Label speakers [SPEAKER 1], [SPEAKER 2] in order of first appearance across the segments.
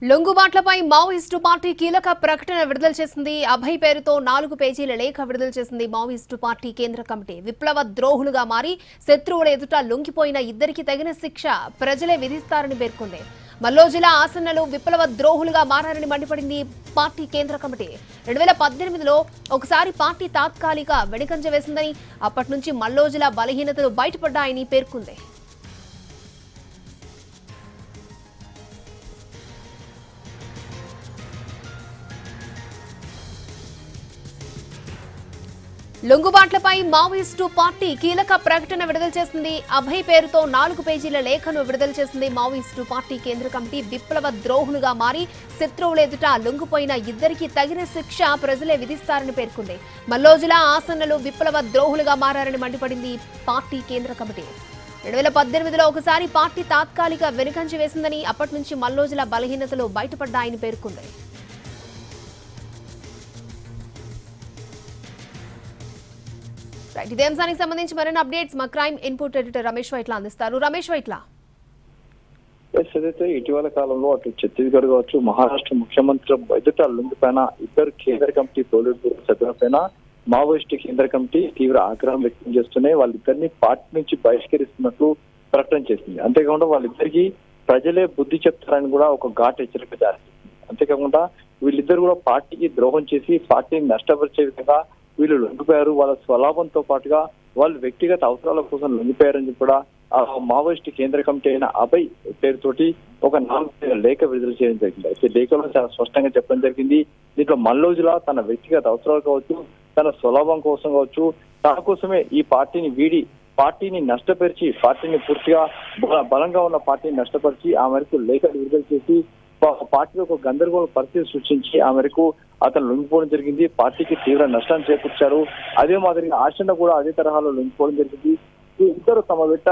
[SPEAKER 1] లొంగుబాట్లపై Maoist party కీలక ప్రకటన విడుదల చేసింది. అభయ్ పేరుతో 4 పేజీల లేఖ విడుదల చేసింది మావోయిస్టు పార్టీ కేంద్ర కమిటీ. విప్లవ ద్రోహులుగా మారి శత్రువుల ఎదుట లొంగిపోయిన ఇద్దరికి తగిన శిక్ష ప్రజలే విధిస్తారని పేర్కొంది. మల్లోజిలా ఆసన్నలు విప్లవ ద్రోహులుగా మారారని మండిపడింది పార్టీ కేంద్ర కమిటీ. 2018లో ఒకసారి పార్టీ తాత్కాలిక వెనుకంజ వేసిందని, అప్పటి నుంచి మల్లోజిలా బలహీనతలు బయటపడ్డాయని పేర్కొంది. లొంగుబాట్లపై మావోయిస్టు పార్టీ కీలక ప్రకటన విడుదల చేసింది. అభయ్ పేరుతో 4 పేజీల లేఖను విడుదల చేసింది మావోయిస్టు పార్టీ కేంద్ర కమిటీ. విప్లవ ద్రోహులుగా మారి శత్రువుల ఎదుట లొంగిపోయిన ఇద్దరికి తగిన శిక్ష ప్రజలే విధిస్తారని పేర్కొంది. మల్లోజిలా ఆసన్నలు విప్లవ ద్రోహులుగా మారారని మండిపడింది పార్టీ కేంద్ర కమిటీ. 2018లో ఒకసారి పార్టీ తాత్కాలిక వెనుకంజ వేసిందని, అప్పటి నుంచి మల్లోజిలా బలహీనతలు బయటపడ్డాయని పేర్కొంది. ఇదే అంశానికి సంబంధించి మరిన్ని అప్డేట్స్ మా crime input editor Ramesh Vaitla అందిస్తారు. రమేష్ వైట్ల,
[SPEAKER 2] ఏదైతే ఇటీవల కాలంలో అటు ఛత్తీస్గఢ్ కావచ్చు, మహారాష్ట్ర ముఖ్యమంత్రి ఎదుట లొంగిపోయిన ఇద్దరు కేంద్ర కమిటీ పోలిట్ బ్యూరో సభ్యులపైన మావోయిస్టు కేంద్ర కమిటీ తీవ్ర ఆగ్రహం వ్యక్తం చేస్తూనే వాళ్ళిద్దరిని పార్టీ నుంచి బహిష్కరిస్తున్నట్లు ప్రకటన చేసింది. అంతేకాకుండా వాళ్ళిద్దరికి ప్రజలే బుద్ధి చెప్తారని కూడా ఒక ఘాటు హెచ్చరిక జారీ చేసింది. అంతేకాకుండా వీళ్ళిద్దరు కూడా పార్టీకి ద్రోహం చేసి పార్టీని నష్టపరిచే విధంగా వీళ్ళు లొంగిపోయారు. వాళ్ళ స్వలాభంతో పాటుగా వాళ్ళు వ్యక్తిగత అవసరాల కోసం లొంగిపోయారని కూడా మావోయిస్టు కేంద్ర కమిటీ అయిన అభయ్ పేరుతోటి ఒక 4 లేఖ విడుదల చేయడం జరిగింది. అయితే లేఖలో చాలా స్పష్టంగా చెప్పడం జరిగింది. దీంట్లో మల్లోజిలా తన వ్యక్తిగత అవసరాలు కావచ్చు, తన స్వలాభం కోసం కావచ్చు, తన కోసమే ఈ పార్టీని వీడి పార్టీని నష్టపరిచి, పార్టీని పూర్తిగా బలంగా ఉన్న పార్టీని నష్టపరిచి ఆ మేరకు లేఖలు విడుదల చేసి పార్టీలో ఒక గందరగోళ పరిస్థితి సృష్టించి ఆ మేరకు అతను లొంగిపోవడం జరిగింది. పార్టీకి తీవ్ర నష్టాన్ని చేకూర్చారు. అదే మాదిరిగా ఆశను కూడా అదే తరహాలో లొంగిపోవడం జరిగింది. ఈ ఇద్దరు తమ వెంట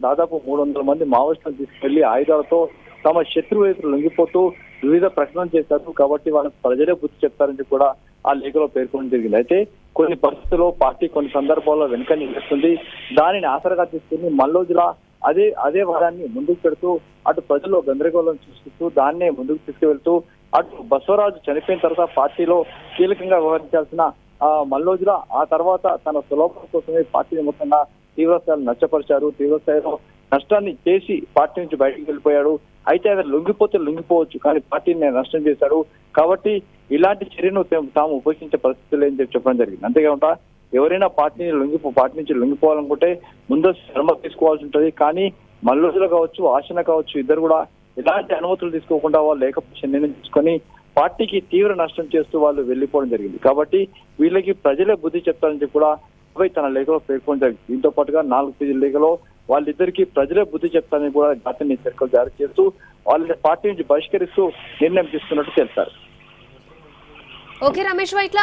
[SPEAKER 2] దాదాపు 300 మంది మావోయిస్టులను తీసుకెళ్లి ఆయుధాలతో తమ శత్రువు ఎదురు లొంగిపోతూ వివిధ ప్రకటనలు చేశారు. కాబట్టి వాళ్ళకి ప్రజలే బుద్ధి చెప్తారని కూడా ఆ లేఖలో పేర్కొనడం జరిగింది. అయితే కొన్ని పరిస్థితుల్లో పార్టీ కొన్ని సందర్భాల్లో వెనుకని చేస్తుంది. దానిని ఆసరగా తీసుకుని మల్లోజిలా అదే వాదాన్ని ముందుకు పెడుతూ అటు ప్రజల్లో గందరగోళం సృష్టిస్తూ దాన్నే ముందుకు తీసుకువెళ్తూ అటు బసవరాజు చనిపోయిన తర్వాత పార్టీలో కీలకంగా వ్యవహరించాల్సిన మల్లోజిలా ఆ తర్వాత తన సులభం కోసమే పార్టీని మొత్తంగా తీవ్రస్థాయిలో నష్టపరిచారు. తీవ్రస్థాయిలో నష్టాన్ని చేసి పార్టీ నుంచి బయటకు వెళ్ళిపోయాడు. అయితే అది లొంగిపోతే లొంగిపోవచ్చు, కానీ పార్టీని నష్టం చేశాడు. కాబట్టి ఇలాంటి చర్యను తాము ఉపేక్షించే పరిస్థితులు లేని చెప్పడం జరిగింది. అంతేకాకుండా ఎవరైనా పార్టీ నుంచి లొంగిపోవాలనుకుంటే ముందు శ్రమ తీసుకోవాల్సి ఉంటుంది. కానీ మల్లోజిలా కావచ్చు, ఆశన కావచ్చు, ఇద్దరు కూడా ఎలాంటి అనుమతులు తీసుకోకుండా వాళ్ళు లేకపోతే నిర్ణయం తీసుకొని పార్టీకి తీవ్ర నష్టం చేస్తూ వాళ్ళు వెళ్లిపోవడం జరిగింది. కాబట్టి వీళ్ళకి ప్రజలే బుద్ధి చెప్తారని కూడా తన లేఖలో పేర్కొనడం జరిగింది. దీంతో పాటుగా 4 పేజీల లేఖలో వాళ్ళిద్దరికి ప్రజలే బుద్ధి చెప్తారని కూడా జాతీయ హెచ్చరికలు జారీ చేస్తూ వాళ్ళని పార్టీ నుంచి బహిష్కరిస్తూ నిర్ణయం తీసుకున్నట్టు తెలుస్తారు.
[SPEAKER 1] ఓకే రమేష్ వైట్ల.